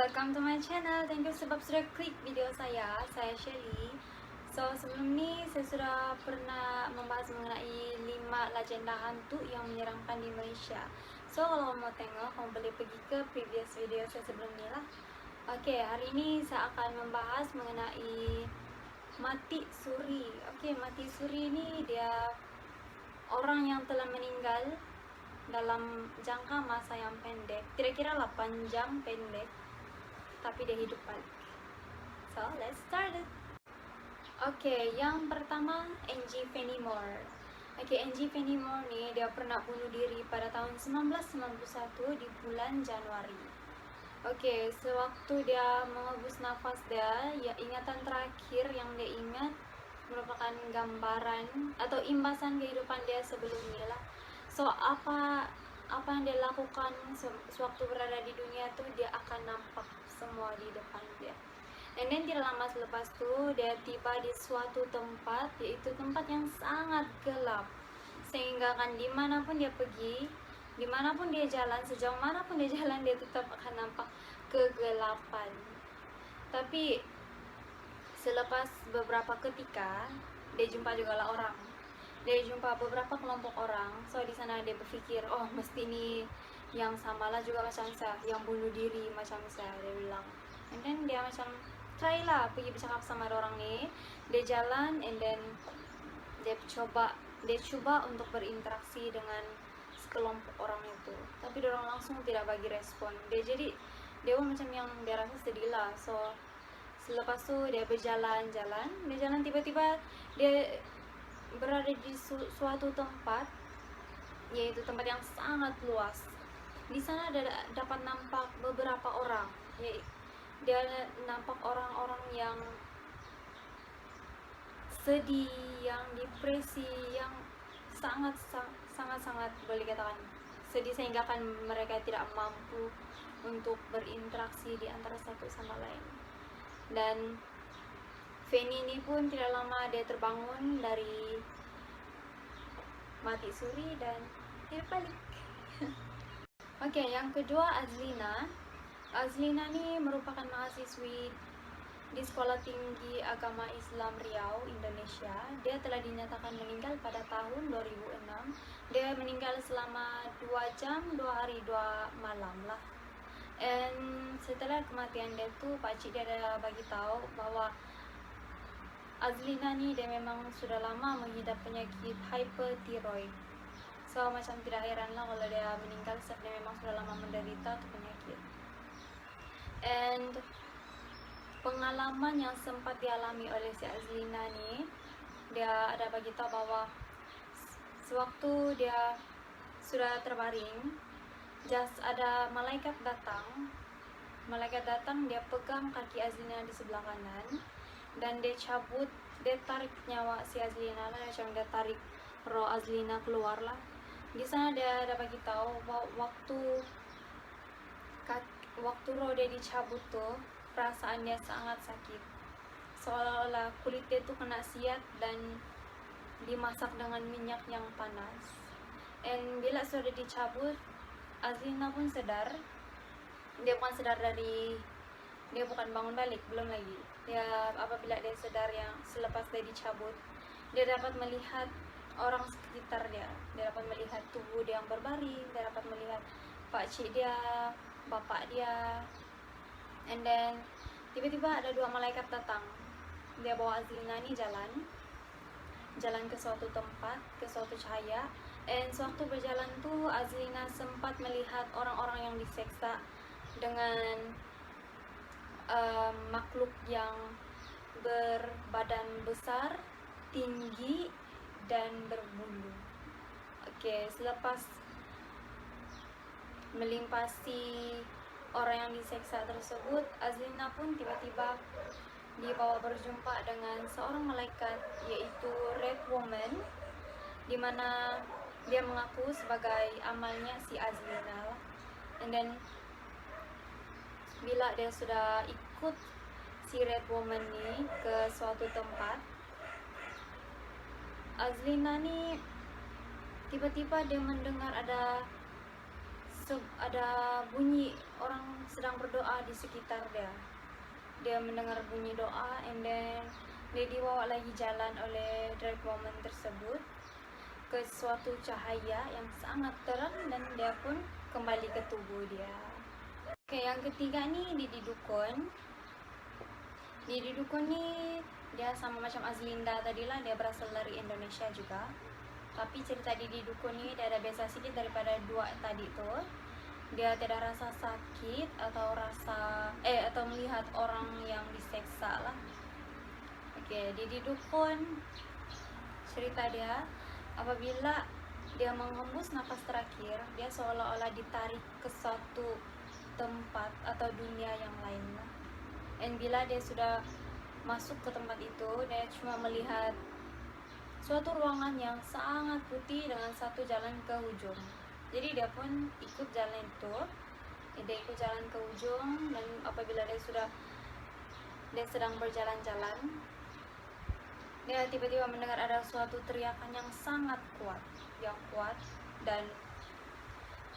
welcome to my channel. Thank you sebab sudah klik video saya. Saya Shelly. So, sebelum ini saya sudah pernah membahas mengenai 5 legenda hantu yang menyeramkan di Malaysia. So, kalau mau tengok, kamu boleh pergi ke previous video saya sebelum ini lah. Oke, hari ini saya akan membahas mengenai Mati Suri. Oke, Mati Suri ini dia orang yang telah meninggal dalam jangka masa yang pendek, kira-kira 8 jam pendek, tapi dia hidup balik. So, let's start it. Oke, yang pertama Angie Fenimore. Oke, Angie Fenimore nih dia pernah bunuh diri pada tahun 1991 di bulan Januari. Oke, sewaktu dia menghembus nafas dia, ya ingatan terakhir yang dia ingat merupakan gambaran atau imbasan kehidupan dia sebelumnya lah. So, apa yang dia lakukan sewaktu berada di dunia tuh dia akan nampak semua di depan dia. And then tidak lama selepas itu dia tiba di suatu tempat, yaitu tempat yang sangat gelap, sehingga kan dimanapun dia pergi, dimanapun dia jalan, sejauh manapun dia jalan, dia tetap akan nampak kegelapan. Tapi selepas beberapa ketika dia jumpa juga lah orang, dia jumpa beberapa kelompok orang. So di sana dia berpikir, oh mesti ini yang samalah juga macam saya, yang bunuh diri macam saya, dia bilang. And then dia macam try lah pergi bercakap sama orang ni. Dia jalan and then dia coba untuk berinteraksi dengan sekelompok orang itu, tapi dia orang langsung tidak bagi respon. Dia pun macam yang dia rasa sedih lah. So selepas tu dia berjalan-jalan, tiba-tiba dia berada di suatu tempat, yaitu tempat yang sangat luas. Di sana dia dapat nampak beberapa orang. Dia nampak orang-orang yang sedih, yang depresi, yang sangat boleh katakan sedih, sehingga kan mereka tidak mampu untuk berinteraksi di antara satu sama lain. Dan Feni ini pun tidak lama dia terbangun dari mati suri dan dia balik. Oke, yang kedua Azlina. Azlina ini merupakan mahasiswi di Sekolah Tinggi Agama Islam Riau, Indonesia. Dia telah dinyatakan meninggal pada tahun 2006. Dia meninggal selama 2 jam, 2 hari, 2 malam lah. And setelah kematian dia tuh, pakcik dia ada bagi tahu bahwa Azlina ni dia memang sudah lama mengidap penyakit hypertiroid. So macam tidak heran lah kalau dia meninggal sebab dia memang sudah lama menderita tu penyakit. And pengalaman yang sempat dialami oleh si Azlina ni, dia ada bagi tahu bahwa sewaktu dia sudah terbaring, just ada malaikat datang, dia pegang kaki Azlina di sebelah kanan dan dia tarik nyawa si Azlina lah, macam dia tarik roh Azlina keluar lah. Di sana dia ada bagi tahu bahwa waktu roh dia dicabut tuh, perasaan dia sangat sakit, seolah-olah kulit dia tuh kena siat dan dimasak dengan minyak yang panas. And bila sudah dicabut, Azlina pun sadar. Dia bukan bangun balik, belum lagi. Apabila dia sadar yang selepas dia dicabut, dia dapat melihat orang sekitar dia. Dia dapat melihat tubuh dia yang berbaring, dia dapat melihat pakcik dia, bapak dia. And then tiba-tiba ada 2 malaikat datang. Dia bawa Azlina ni jalan ke suatu tempat, ke suatu cahaya. And sewaktu berjalan tu, Azlina sempat melihat orang-orang yang diseksa dengan makhluk yang berbadan besar, tinggi, dan berbulu. Oke, selepas melimpasi orang yang diseksa tersebut, Azlina pun tiba-tiba dibawa berjumpa dengan seorang malaikat, yaitu Red Woman, di mana dia mengaku sebagai amalnya si Azlina. And then bila dia sudah ikut si Red Woman ni ke suatu tempat, Azlina ni tiba-tiba dia mendengar ada itu ada bunyi orang sedang berdoa di sekitar dia. Dia mendengar bunyi doa, and then dia dibawa lagi jalan oleh drag woman tersebut ke suatu cahaya yang sangat terang, dan dia pun kembali ke tubuh dia. Oke, yang ketiga nih Didi Dukun. Didi Dukun nih dia sama macam Azlinda tadilah, dia berasal dari Indonesia juga. Tapi cerita Didi Dukun nih dia ada biasa sedikit daripada dua tadi tuh. Dia tidak rasa sakit atau atau melihat orang yang diseksa lah. Oke, Didi Dukun cerita dia apabila dia menghembus nafas terakhir, dia seolah-olah ditarik ke suatu tempat atau dunia yang lain lah. Dan bila dia sudah masuk ke tempat itu, dia cuma melihat suatu ruangan yang sangat putih dengan satu jalan ke ujung. Jadi dia pun ikut jalan itu, dia ikut jalan ke ujung, dan apabila dia sedang berjalan-jalan, dia tiba-tiba mendengar ada suatu teriakan yang sangat kuat, dan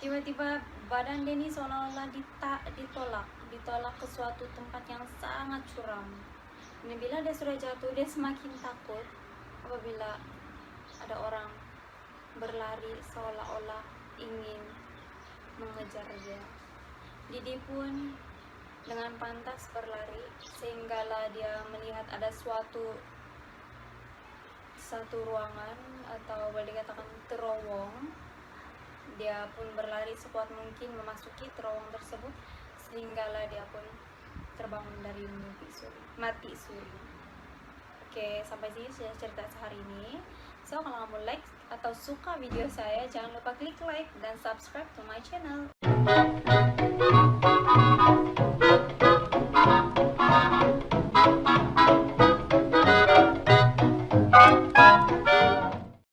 tiba-tiba badan dia ini seolah-olah ditolak ke suatu tempat yang sangat curam. Dan bila dia sudah jatuh, dia semakin takut apabila ada orang berlari seolah-olah ingin mengejar dia. Didi pun dengan pantas berlari sehinggalah dia melihat ada satu ruangan atau boleh dikatakan terowong. Dia pun berlari sekuat mungkin memasuki terowong tersebut sehinggalah dia pun terbangun dari mati suri. Oke, sampai sini sudah cerita sehari ini. So, kalau kamu like atau suka video saya, jangan lupa klik like dan subscribe to my channel.